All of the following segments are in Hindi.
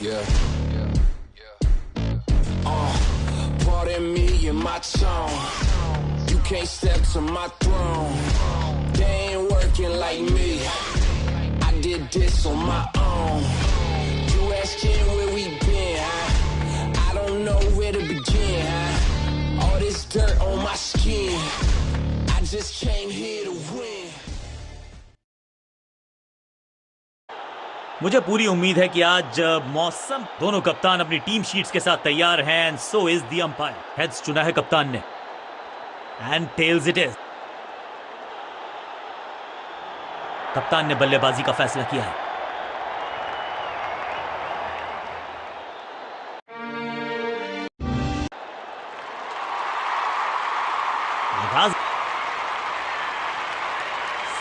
Yeah. Pardon me and my tone. You can't step to my throne. They ain't working like me. I did this on my own. You asking where we been, huh? I don't know where to begin, huh? All this dirt on my skin. I just came here to win. मुझे पूरी उम्मीद है कि आज मौसम दोनों कप्तान अपनी टीम शीट्स के साथ तैयार हैं and so is the umpire. Heads चुना है कप्तान ने एंड टेल्स इट इज। कप्तान ने बल्लेबाजी का फैसला किया है।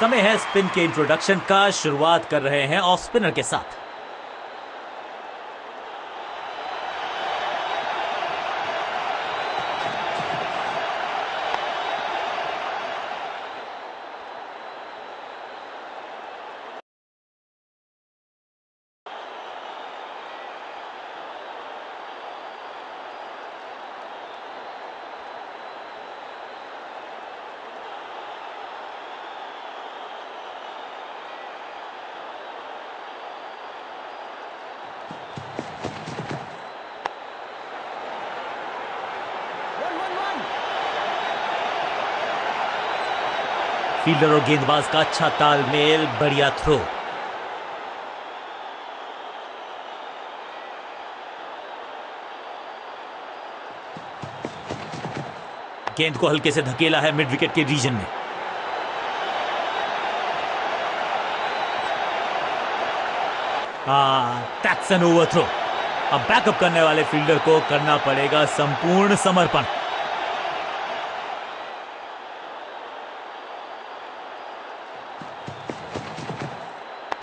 समय है स्पिन के इंट्रोडक्शन का। शुरुआत कर रहे हैं ऑफ स्पिनर के साथ। फील्डर और गेंदबाज का अच्छा तालमेल, बढ़िया थ्रो। गेंद को हल्के से धकेला है मिड विकेट के रीजन में। That's an overthrow. अब बैकअप करने वाले फील्डर को करना पड़ेगा संपूर्ण समर्पण।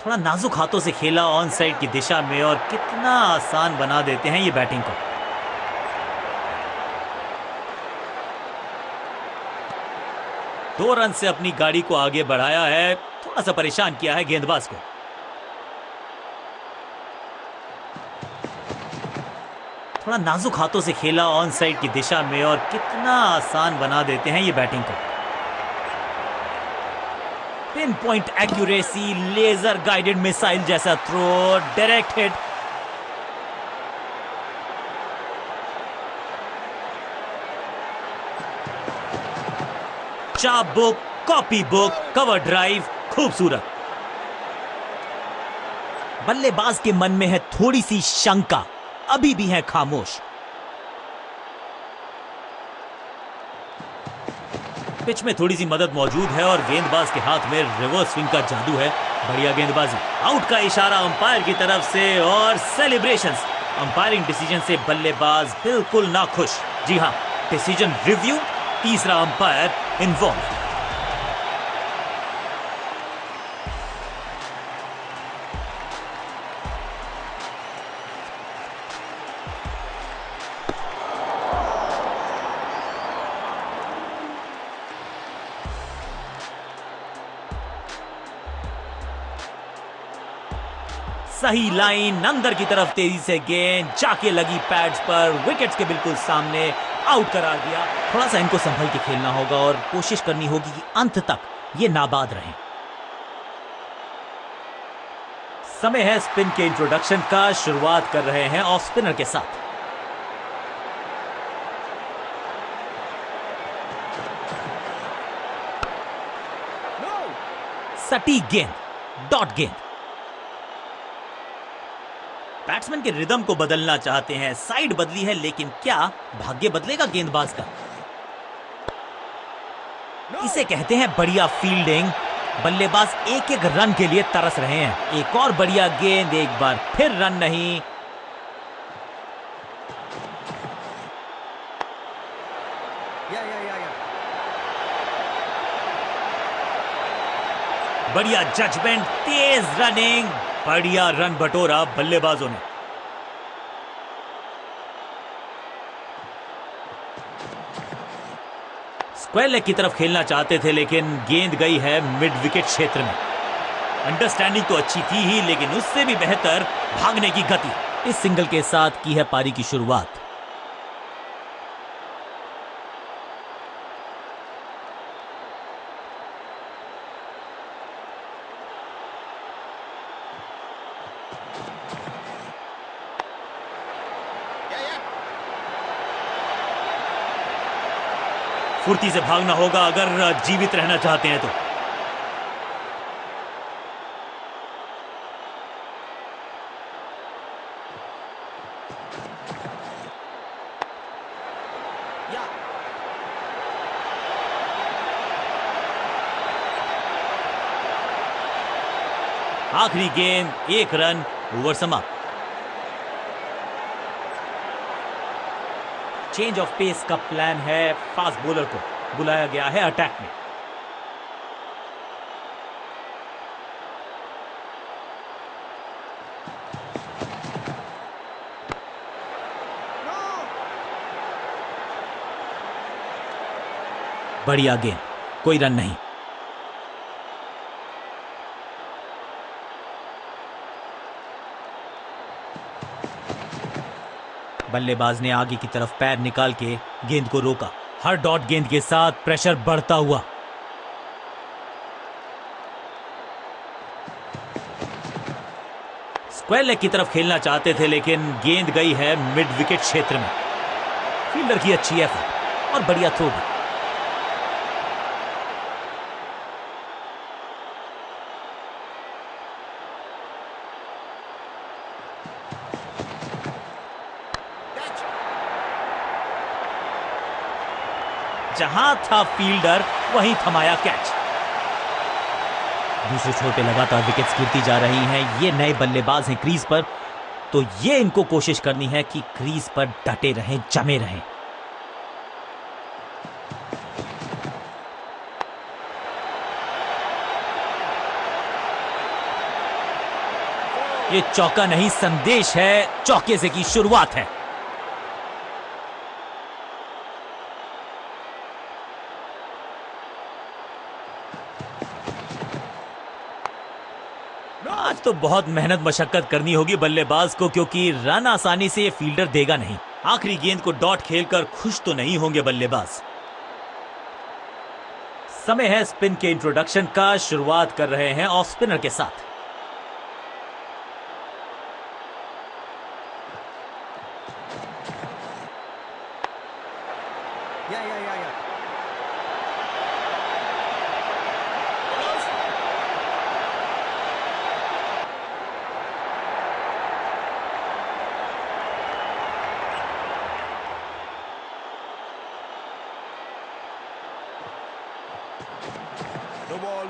थोड़ा नाजुक हाथों से खेला ऑन साइड की दिशा में और कितना आसान बना देते हैं ये बैटिंग को। दो रन से अपनी गाड़ी को आगे बढ़ाया है, थोड़ा सा परेशान किया है गेंदबाज को। थोड़ा नाजुक हाथों से खेला ऑन साइड की दिशा में और कितना आसान बना देते हैं ये बैटिंग को। Pinpoint accuracy, laser guided missile जैसा थ्रो, डायरेक्ट हिट। चाप बुक, कॉपी बुक, कवर ड्राइव, खूबसूरत। बल्लेबाज के मन में है थोड़ी सी शंका, अभी भी है खामोश। पिच में थोड़ी सी मदद मौजूद है और गेंदबाज के हाथ में रिवर्स स्विंग का जादू है। बढ़िया गेंदबाजी। आउट का इशारा अंपायर की तरफ से और सेलिब्रेशंस। अंपायरिंग डिसीजन से बल्लेबाज बिल्कुल नाखुश। जी हां, डिसीजन रिव्यू, तीसरा अंपायर इन्वॉल्व। सही लाइन, अंदर की तरफ तेजी से गेंद जाके लगी पैड्स पर, विकेट्स के बिल्कुल सामने, आउट करार दिया। थोड़ा सा इनको संभल के खेलना होगा और कोशिश करनी होगी कि अंत तक ये नाबाद रहें। समय है स्पिन के इंट्रोडक्शन का। शुरुआत कर रहे हैं ऑफ स्पिनर के साथ। सटीक गेंद, डॉट गेंद। बैट्समैन के रिदम को बदलना चाहते हैं, साइड बदली है, लेकिन क्या भाग्य बदलेगा गेंदबाज का? इसे कहते हैं बढ़िया फील्डिंग। बल्लेबाज एक एक रन के लिए तरस रहे हैं। एक और बढ़िया गेंद, एक बार फिर रन नहीं। बढ़िया जजमेंट, तेज रनिंग, बढ़िया रन बटोरा बल्लेबाजों ने। स्क्वायर लेग की तरफ खेलना चाहते थे, लेकिन गेंद गई है मिड विकेट क्षेत्र में। अंडरस्टैंडिंग तो अच्छी थी ही, लेकिन उससे भी बेहतर भागने की गति। इस सिंगल के साथ की है पारी की शुरुआत। फुर्ती से भागना होगा अगर जीवित रहना चाहते हैं तो। आखिरी गेंद, 1 रन, ओवर समाप्त। चेंज ऑफ पेस का प्लान है, फास्ट बॉलर को बुलाया गया है अटैक में। बढ़िया गेंद, कोई रन नहीं। बल्लेबाज ने आगे की तरफ पैर निकाल के गेंद को रोका। हर डॉट गेंद के साथ प्रेशर बढ़ता हुआ। स्क्वायर लेग की तरफ खेलना चाहते थे लेकिन गेंद गई है मिड विकेट क्षेत्र में। फील्डर की अच्छी एफर्ट और बढ़िया थ्रो भी। जहां था फील्डर वहीं थमाया कैच। दूसरे छोर पे लगातार विकेट्स गिरती जा रही हैं। ये नए बल्लेबाज हैं क्रीज पर, तो ये इनको कोशिश करनी है कि क्रीज पर डटे रहें, जमे रहें। ये चौका नहीं, संदेश है, चौके से की शुरुआत है। आज तो बहुत मेहनत मशक्कत करनी होगी बल्लेबाज को, क्योंकि रन आसानी से ये फील्डर देगा नहीं। आखिरी गेंद को डॉट खेलकर खुश तो नहीं होंगे बल्लेबाज। समय है स्पिन के इंट्रोडक्शन का। शुरुआत कर रहे हैं ऑफ स्पिनर के साथ। No ball.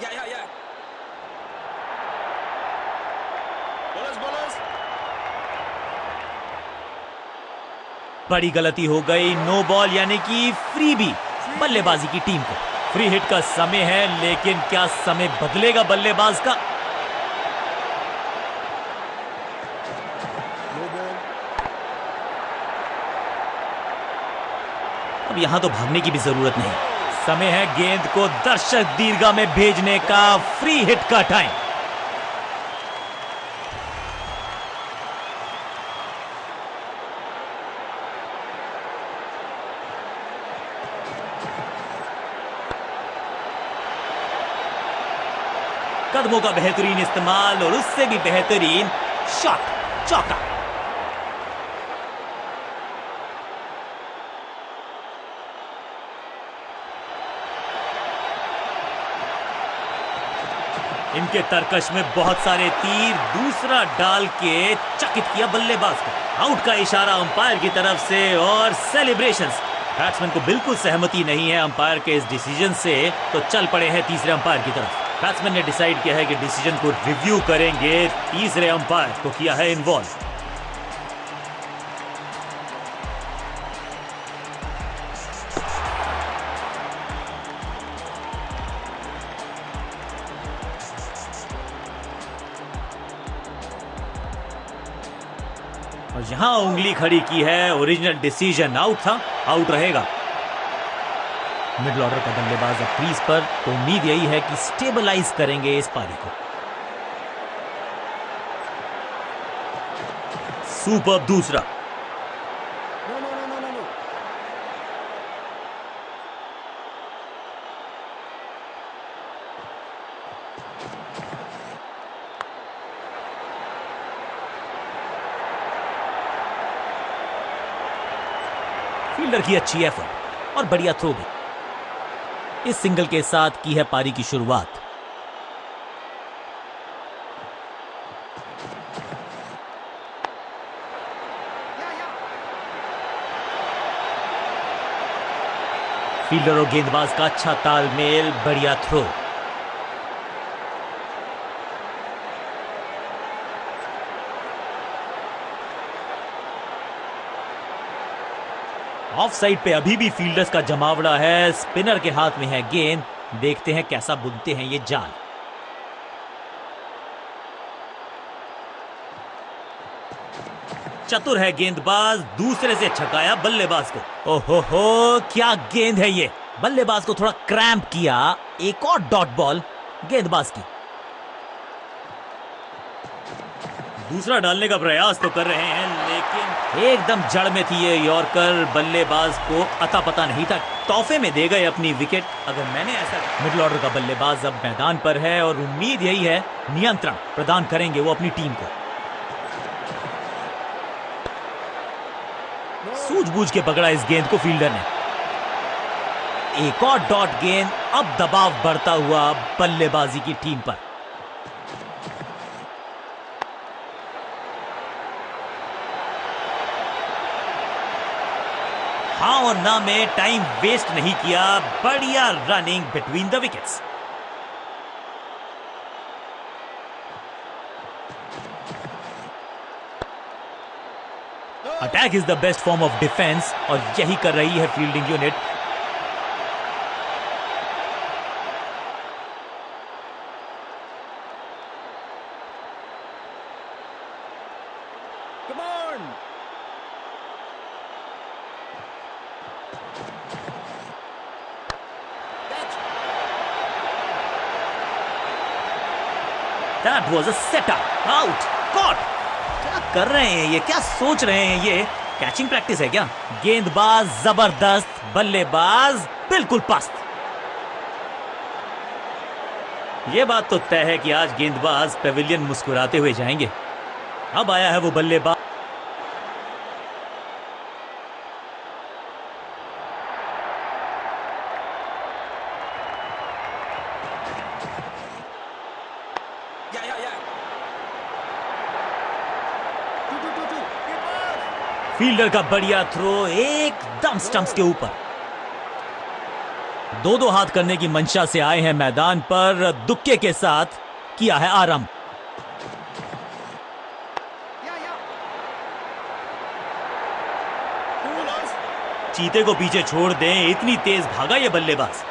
Yeah. Bowlers. बड़ी गलती हो गई। नो बॉल यानी कि फ्री भी बल्लेबाजी की टीम को। फ्री हिट का समय है, लेकिन क्या समय बदलेगा बल्लेबाज का? No ball. अब यहां तो भागने की भी जरूरत नहीं। समय है गेंद को दर्शक दीर्घा में भेजने का। फ्री हिट का टाइम। कदमों का बेहतरीन इस्तेमाल और उससे भी बेहतरीन शॉट, चौका। इनके तरकश में बहुत सारे तीर। दूसरा डाल के चकित किया बल्लेबाज को। आउट का इशारा अंपायर की तरफ से और सेलिब्रेशंस। बैट्समैन को बिल्कुल सहमति नहीं है अंपायर के इस डिसीजन से, तो चल पड़े हैं तीसरे अंपायर की तरफ। बैट्समैन ने डिसाइड किया है कि डिसीजन को रिव्यू करेंगे। तीसरे अंपायर को किया है इन्वॉल्व। और यहां उंगली खड़ी की है। ओरिजिनल डिसीजन आउट था, आउट रहेगा। मिडिल ऑर्डर का बल्लेबाज अब क्रीज पर, तो उम्मीद यही है कि स्टेबलाइज करेंगे इस पारी को। सुपर दूसरा। फील्डर की अच्छी एफर्ट और बढ़िया थ्रो भी। इस सिंगल के साथ की है पारी की शुरुआत। फील्डर और गेंदबाज का अच्छा तालमेल, बढ़िया थ्रो। ऑफ साइड पे अभी भी फील्डर्स का जमावड़ा है। स्पिनर के हाथ में है गेंद। देखते हैं कैसा बुनते हैं ये जाल। चतुर है गेंदबाज, दूसरे से छकाया बल्लेबाज को। ओहो हो, क्या गेंद है ये। बल्लेबाज को थोड़ा क्रैम्प किया। एक और डॉट बॉल गेंदबाज की। दूसरा डालने का प्रयास तो कर रहे हैं, लेकिन एकदम जड़ में थी ये यॉर्कर। बल्लेबाज को अता पता नहीं था, तोहफे में दे गए अपनी विकेट। अगर मैंने ऐसा, मिडिल ऑर्डर का बल्लेबाज अब मैदान पर है और उम्मीद यही है नियंत्रण प्रदान करेंगे वो अपनी टीम को। सूझबूझ के पकड़ा इस गेंद को फील्डर ने। एक और डॉट गेंद। अब दबाव बढ़ता हुआ बल्लेबाजी की टीम पर। हाँ और ना में टाइम वेस्ट नहीं किया। बढ़िया running between the wickets. Attack is the best form of defence और यही कर रही है fielding unit. That was a setup. Out. Caught. क्या कर रहे हैं ये, क्या सोच रहे हैं ये? कैचिंग प्रैक्टिस है क्या? गेंदबाज जबरदस्त, बल्लेबाज बिल्कुल पस्त। ये बात तो तय है कि आज गेंदबाज पेविलियन मुस्कुराते हुए जाएंगे। अब आया है वो बल्लेबाज। फील्डर का बढ़िया थ्रो एकदम स्टंप्स के ऊपर। दो हाथ करने की मंशा से आए हैं मैदान पर। दुक्के के साथ किया है आरंभ। चीते को पीछे छोड़ दें, इतनी तेज भागा ये बल्लेबाज।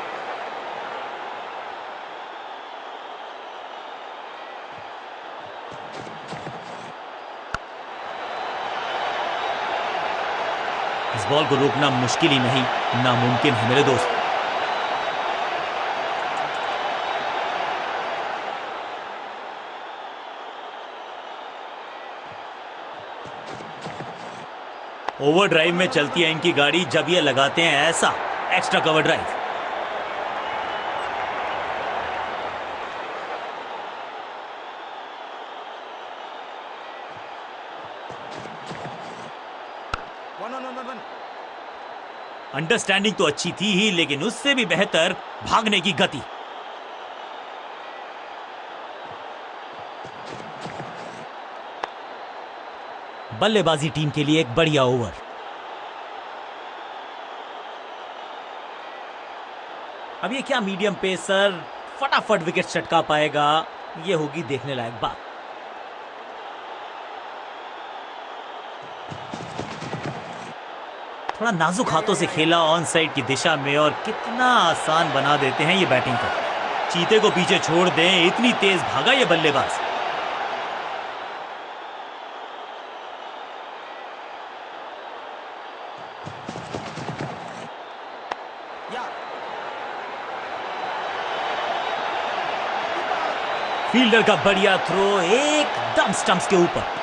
इस बॉल को रोकना मुश्किल ही नहीं, नामुमकिन है मेरे दोस्त। ओवर ड्राइव में चलती है इनकी गाड़ी जब ये लगाते हैं ऐसा एक्स्ट्रा कवर ड्राइव। अंडरस्टैंडिंग तो अच्छी थी ही, लेकिन उससे भी बेहतर भागने की गति। बल्लेबाजी टीम के लिए एक बढ़िया ओवर। अब ये क्या मीडियम पेसर फटाफट विकेट चटका पाएगा, ये होगी देखने लायक बात। थोड़ा नाजुक हाथों से खेला ऑन साइड की दिशा में और कितना आसान बना देते हैं ये बैटिंग को। चीते को पीछे छोड़ दें, इतनी तेज भागा ये बल्लेबाज। फील्डर का बढ़िया थ्रो एकदम स्टंप्स के ऊपर।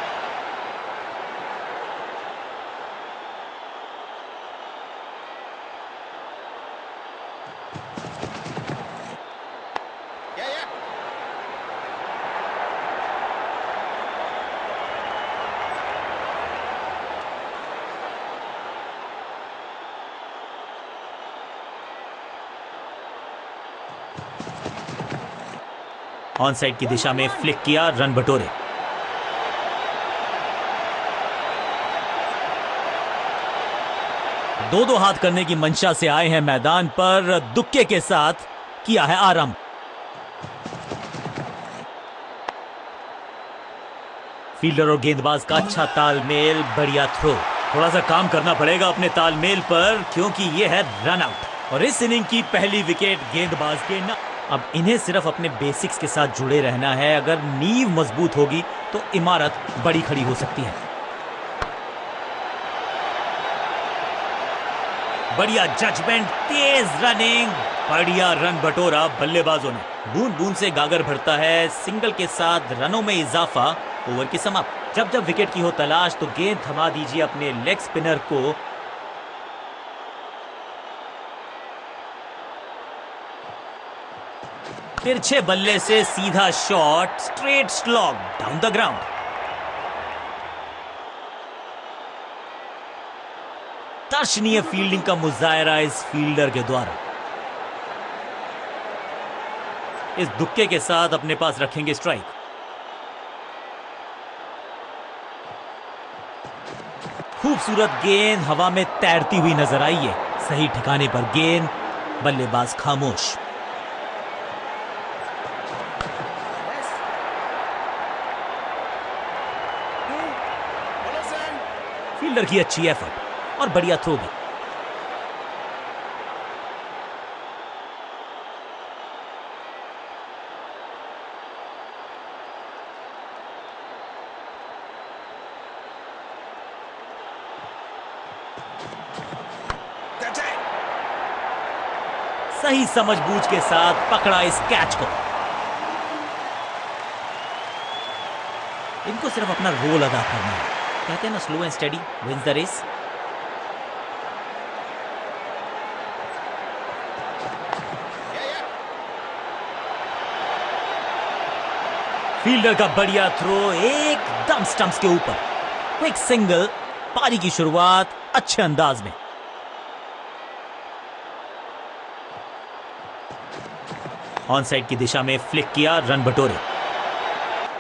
ऑन साइड की दिशा में फ्लिक किया, रन बटोरे। दो हाथ करने की मंशा से आए हैं मैदान पर, दुक्के के साथ किया है आरंभ। फील्डर और गेंदबाज का अच्छा तालमेल, बढ़िया थ्रो। थोड़ा सा काम करना पड़ेगा अपने तालमेल पर, क्योंकि यह है रन आउट और इस इनिंग की पहली विकेट गेंदबाज के नाम। अब इन्हें सिर्फ अपने बेसिक्स के साथ जुड़े रहना है। अगर नींव मजबूत होगी तो इमारत बड़ी खड़ी हो सकती है। बढ़िया जजमेंट, तेज रनिंग, बढ़िया रन बटोरा बल्लेबाजों ने। बूंद बूंद से गागर भरता है, सिंगल के साथ रनों में इजाफा। ओवर की समाप्त। जब जब विकेट की हो तलाश तो गेंद थमा दीजिए अपने लेग स्पिनर को। तिरछे बल्ले से सीधा shot, straight slog down the ground. दर्शनीय फील्डिंग का मुजाहरा इस फील्डर के द्वारा। इस दुक्के के साथ अपने पास रखेंगे स्ट्राइक। खूबसूरत गेंद हवा में तैरती हुई नजर आई है। सही ठिकाने पर गेंद, बल्लेबाज खामोश। फील्डर की अच्छी एफर्ट और बढ़िया थ्रो भी। सही समझबूझ के साथ पकड़ा इस कैच को। इनको सिर्फ अपना रोल अदा करना है। कहते हैं ना, slow and steady wins the race. Fielder का बढ़िया थ्रो एकदम स्टंप्स के ऊपर। क्विक सिंगल, पारी की शुरुआत अच्छे अंदाज में। ऑन साइड की दिशा में फ्लिक किया, रन बटोरे।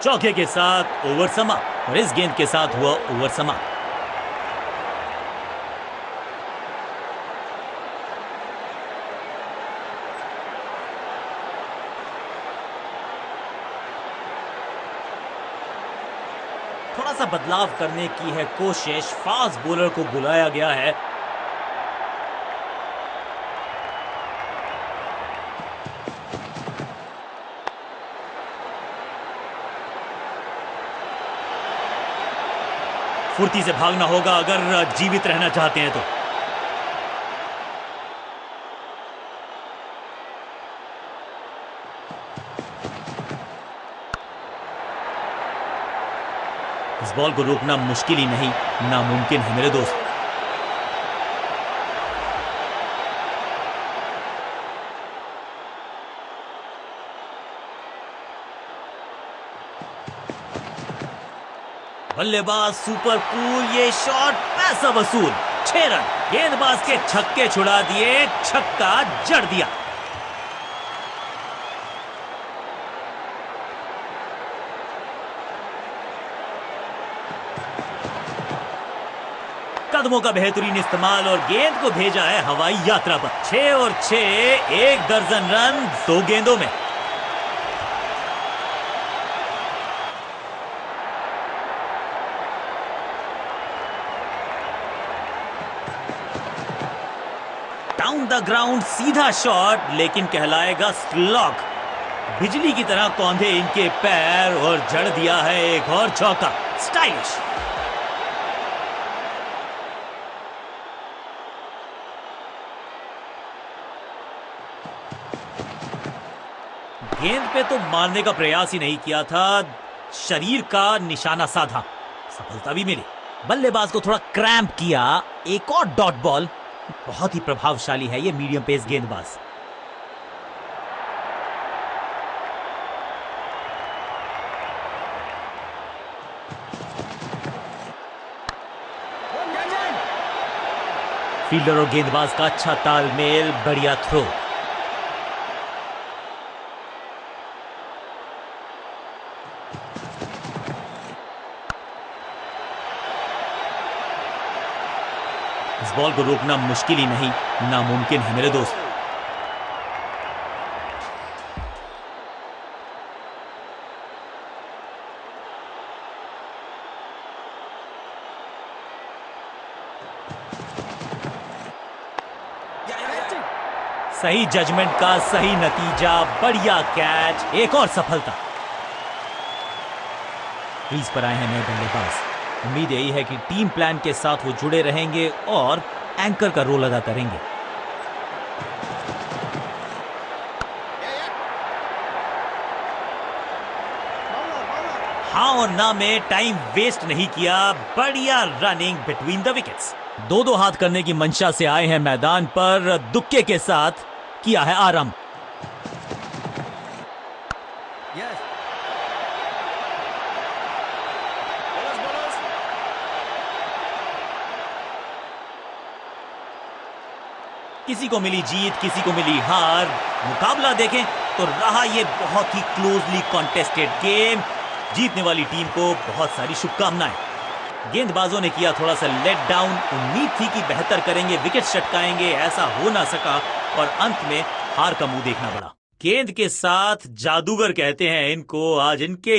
चौके के साथ ओवर समाप्त और इस गेंद के साथ हुआ ओवर समाप्त। थोड़ा सा बदलाव करने की है कोशिश। फास्ट बॉलर को बुलाया गया है। फुर्ती से भागना होगा अगर जीवित रहना चाहते हैं तो। इस बॉल को रोकना मुश्किल ही नहीं, नामुमकिन है मेरे दोस्त। बल्लेबाज सुपर कूल, ये शॉट पैसा वसूल। 6 रन। गेंदबाज के छक्के छुड़ा दिए, छक्का जड़ दिया। कदमों का बेहतरीन इस्तेमाल और गेंद को भेजा है हवाई यात्रा पर। 6 और 6, 1 दर्जन रन 2 गेंदों में। डाउन द ग्राउंड सीधा शॉट, लेकिन कहलाएगा स्लॉग। बिजली की तरह कौंधे इनके पैर और जड़ दिया है एक और चौका। स्टाइलिश। गेंद पे तो मारने का प्रयास ही नहीं किया था, शरीर का निशाना साधा, सफलता भी मिली। बल्लेबाज को थोड़ा क्रैम्प किया। एक और डॉट बॉल। बहुत ही प्रभावशाली है ये मीडियम पेस गेंदबाज। फील्डर और गेंदबाज का अच्छा तालमेल, बढ़िया थ्रो। इस बॉल को रोकना मुश्किल ही नहीं, नामुमकिन है मेरे दोस्त। सही जजमेंट का सही नतीजा, बढ़िया कैच, एक और सफलता। क्रीज पर आए हैं नए बल्लेबाज। उम्मीद यही है कि टीम प्लान के साथ वो जुड़े रहेंगे और एंकर का रोल अदा करेंगे। हाँ और ना में टाइम वेस्ट नहीं किया, बढ़िया रनिंग बिटवीन द विकेट्स। दो हाथ करने की मंशा से आए हैं मैदान पर, दुक्के के साथ किया है आरंभ। किसी को मिली जीत, किसी को मिली हार। मुकाबला देखें तो रहा ये बहुत ही क्लोजली कॉन्टेस्टेड गेम। जीतने वाली टीम को बहुत सारी शुभकामनाएं। गेंदबाजों ने किया थोड़ा सा लेट डाउन, उम्मीद थी कि बेहतर करेंगे, विकेट चटकाएंगे, ऐसा हो ना सका और अंत में हार का मुंह देखना पड़ा। गेंद के साथ जादूगर कहते हैं इनको, आज इनके